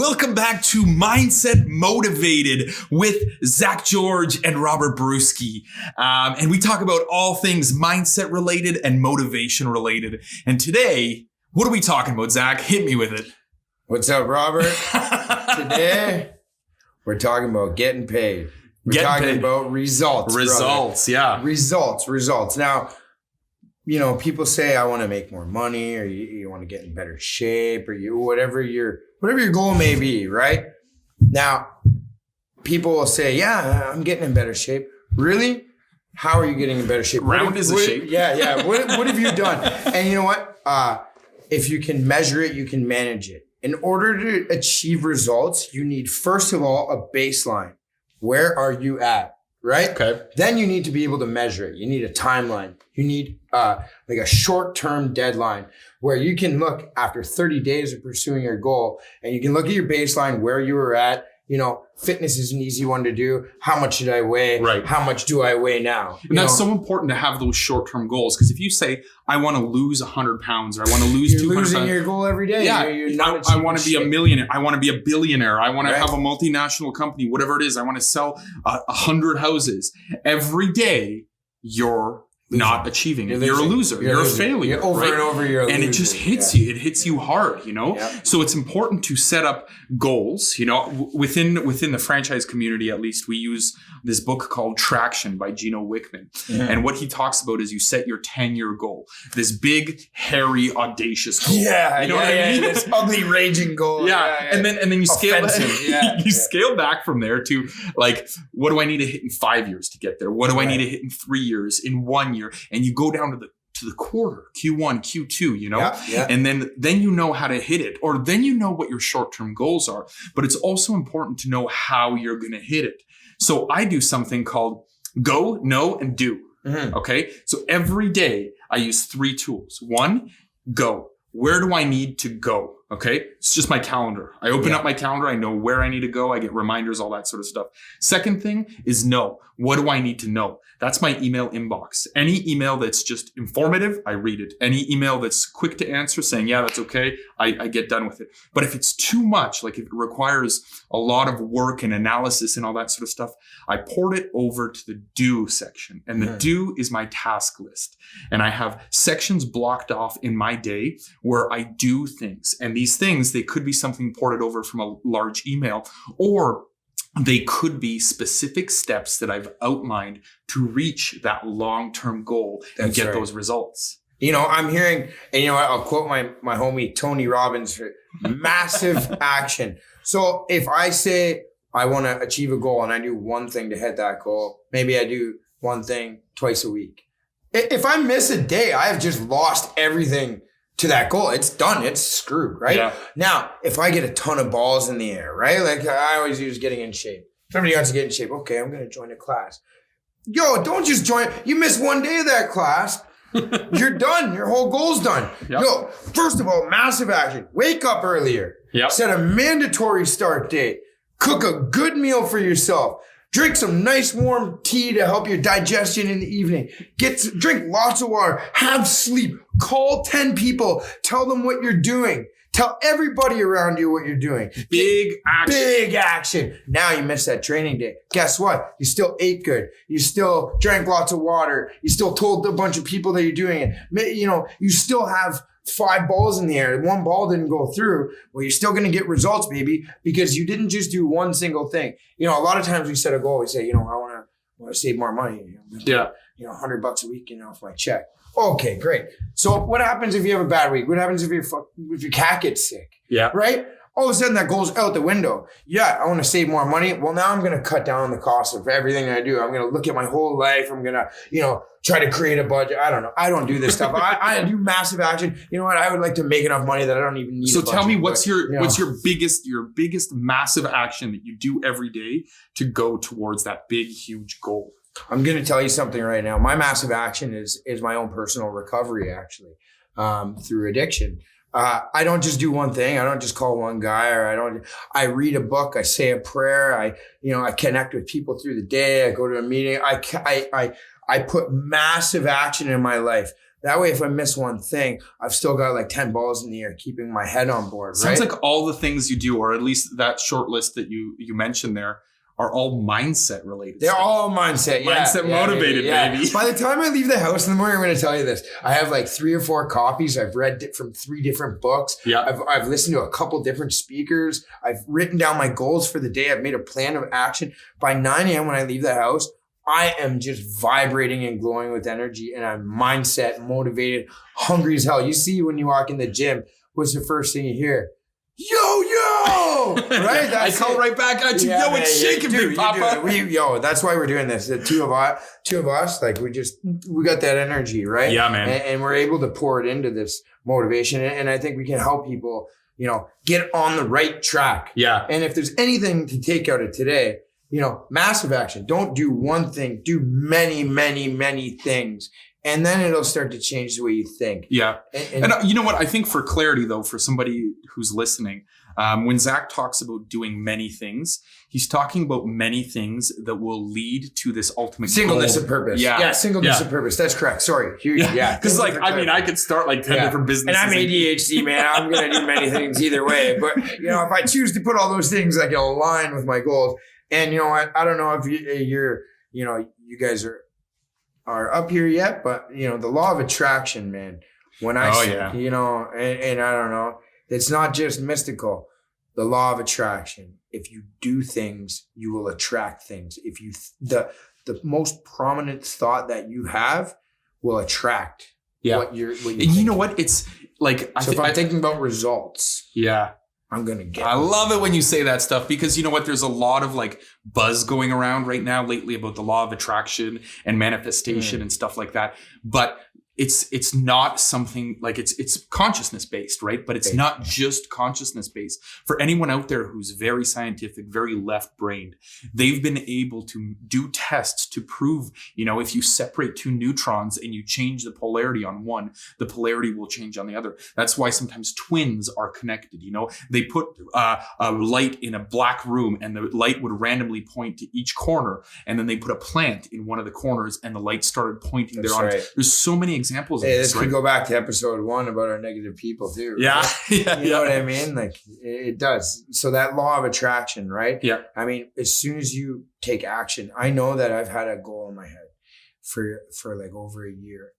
Welcome back to Mindset Motivated with Zack George and Robert Bruski. And we talk about all things mindset related and motivation related. And today, what are we talking about, Zack? Hit me with it. What's up, Robert? Today, we're talking about getting paid. We're talking about results. Results, brother. Yeah. Results. Now, you know, people say, I want to make more money, or you want to get in better shape, or whatever your goal may be, right? Now, people will say, yeah, I'm getting in better shape. Really? How are you getting in better shape? Round is a shape. Yeah. What have you done? And you know what? If you can measure it, you can manage it. In order to achieve results, you need, first of all, a baseline. Where are you at? Right? Okay. Then you need to be able to measure it. You need a timeline. You need like a short-term deadline where you can look after 30 days of pursuing your goal, and you can look at your baseline, where you were at. You know, fitness is an easy one to do. How much did I weigh? Right. How much do I weigh now? And that's so important to have those short-term goals, because if you say, I want to lose 100 pounds or I want to lose 200 pounds. You're losing your goal every day. Yeah. You're not I want to be a millionaire. I want to be a billionaire. I want to Right. have a multinational company, whatever it is. I want to sell 100 houses. Every day, you're not achieving it. You're a loser. You're a failure. You're over and over, you're a loser. And it just hits you. It hits you hard, you know? Yeah. So it's important to set up goals, you know, within the franchise community, at least. We use this book called Traction by Gino Wickman. Mm-hmm. And what he talks about is you set your 10-year goal, this big, hairy, audacious goal. Yeah, you know what I mean? This ugly, raging goal. Yeah. And then you scale Offensive. scale back from there to, like, what do I need to hit in 5 years to get there? What do I need to hit in 3 years, in 1 year? And you go down to the quarter, Q1, Q2, you know? Yeah. And then you know how to hit it, or then you know what your short-term goals are. But it's also important to know how you're going to hit it. So I do something called go, know, and do. Mm-hmm. Okay. So every day I use 3 tools. 1, go. Where do I need to go? Okay. It's just my calendar. I open up my calendar. I know where I need to go. I get reminders, all that sort of stuff. Second thing is know. What do I need to know? That's my email inbox. Any email that's just informative, I read it. Any email that's quick to answer, saying, yeah, that's okay, I get done with it. But if it's too much, like if it requires a lot of work and analysis and all that sort of stuff, I port it over to the do section. And the do is my task list. And I have sections blocked off in my day where I do things. And these things, they could be something ported over from a large email, or they could be specific steps that I've outlined to reach that long-term goal and get those results. You know, I'm hearing, and you know what, I'll quote my homie, Tony Robbins, for massive action. So if I say I want to achieve a goal and I do one thing to hit that goal, maybe I do one thing twice a week. If I miss a day, I have just lost everything to that goal. It's done. It's screwed, right? Yeah. Now, if I get a ton of balls in the air, right? Like I always use getting in shape. Somebody wants to get in shape. Okay, I'm going to join a class. Yo, don't just join. You miss one day of that class, you're done. Your whole goal's done. Yep. Yo, first of all, massive action. Wake up earlier. Yep. Set a mandatory start date. Cook a good meal for yourself. Drink some nice warm tea to help your digestion in the evening. Drink lots of water. Have sleep. Call 10 people. Tell them what you're doing. Tell everybody around you what you're doing. Big action. Now you missed that training day. Guess what? You still ate good. You still drank lots of water. You still told a bunch of people that you're doing it. You know, you still have 5 balls in the air. 1 ball didn't go through. Well, you're still going to get results, baby, because you didn't just do one single thing. You know, a lot of times we set a goal. We say, you know, I want to save more money. You know, $100 a week, you know, off my check. Okay, great. So what happens if you have a bad week? What happens if your cat gets sick? Yeah. Right? All of a sudden that goes out the window. Yeah, I want to save more money. Well, now I'm going to cut down the cost of everything I do. I'm going to look at my whole life. I'm going to, you know, try to create a budget. I don't know. I don't do this stuff. I do massive action. You know what? I would like to make enough money that I don't even need. So tell me, what's your biggest massive action that you do every day to go towards that big, huge goal? I'm going to tell you something right now. My massive action is my own personal recovery, actually, through addiction. I don't just do one thing. I don't just call one guy, or I read a book. I say a prayer. I connect with people through the day. I go to a meeting. I put massive action in my life. That way, if I miss one thing, I've still got like 10 balls in the air, keeping my head on board. Sounds right? like all the things you do, or at least that short list that you mentioned there, are all mindset related. They're stuff. all mindset. Mindset motivated, baby. By the time I leave the house in the morning, I'm going to tell you this. I have like 3 or 4 copies. I've read from 3 different books. Yeah. I've listened to a couple different speakers. I've written down my goals for the day. I've made a plan of action. By 9 a.m. when I leave the house, I am just vibrating and glowing with energy, and I'm mindset motivated, hungry as hell. You see, when you walk in the gym, what's the first thing you hear? Yo, right? I call right back at you. Yeah, yo, it's shaking, big papa. That's why we're doing this. The two of us, like we got that energy, right? Yeah, man. And we're able to pour it into this motivation. And I think we can help people, get on the right track. Yeah. And if there's anything to take out of today, massive action. Don't do one thing. Do many, many, many things. And then it'll start to change the way you think. Yeah. And you know what? I think for clarity, though, for somebody who's listening, when Zack talks about doing many things, he's talking about many things that will lead to this ultimate singleness goal. of purpose. Yeah. Singleness of purpose. That's correct. Sorry. Yeah. Because I could start like 10 different businesses. And I'm ADHD, man. I'm going to do many things either way. But, if I choose to put all those things like align with my goals, and I don't know if you guys are up here yet, but the law of attraction, man. When I and I don't know, it's not just mystical. The law of attraction. If you do things, you will attract things. If you the most prominent thought that you have will attract what you're. And you know what? It's like if I'm thinking about results. Yeah. I'm going to get I love it when you say that stuff, because you know what? There's a lot of like buzz going around right now lately about the law of attraction and manifestation and stuff like that. But it's not something like it's consciousness based, right? But it's not just consciousness based. For anyone out there who's very scientific, very left brained, they've been able to do tests to prove, if you separate 2 neutrons and you change the polarity on one, the polarity will change on the other. That's why sometimes twins are connected. They put a light in a black room, and the light would randomly point to each corner, and then they put a plant in one of the corners, and the light started pointing there on it. There's so many examples of this. Could go back to episode 1 about our negative people too. Right? Yeah. You know what I mean? Like it does. So that law of attraction, right? Yeah. I mean, as soon as you take action, I know that I've had a goal in my head for like over a year,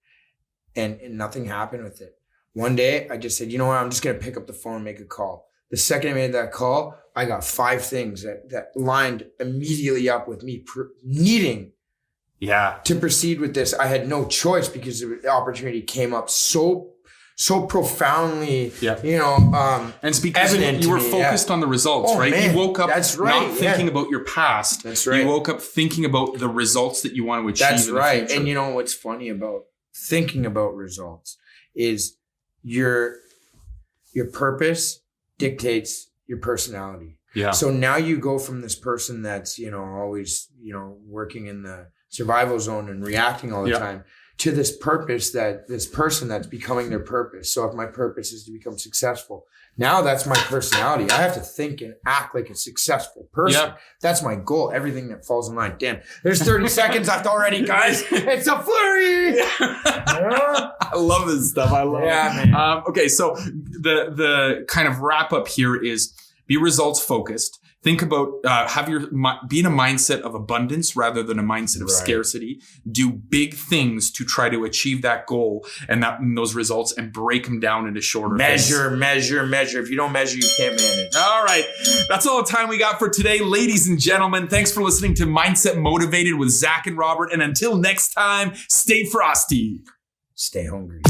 and nothing happened with it. One day I just said, you know what? I'm just going to pick up the phone and make a call. The second I made that call, I got 5 things that lined immediately up with me needing to proceed with this. I had no choice because the opportunity came up so profoundly, and it's because you were focused on the results, right? Man, you woke up not thinking about your past. That's right. You woke up thinking about the results that you want to achieve. That's right. The future. And you know what's funny about thinking about results is your purpose dictates your personality. Yeah. So now you go from this person that's, always, working in the survival zone and reacting all the time, to this person that's becoming their purpose. So if my purpose is to become successful, now that's my personality. I have to think and act like a successful person. Yeah. That's my goal. Everything that falls in line. Damn, there's 30 seconds left already, guys. It's a flurry. I love this stuff. I love it. Man. Okay, so the kind of wrap up here is be results focused. Think about be in a mindset of abundance rather than a mindset of scarcity. Do big things to try to achieve that goal and those results, and break them down into shorter measure. things. If you don't measure, you can't manage. All right. That's all the time we got for today, ladies and gentlemen. Thanks for listening to Mindset Motivated with Zack and Robert. And until next time, stay frosty. Stay hungry.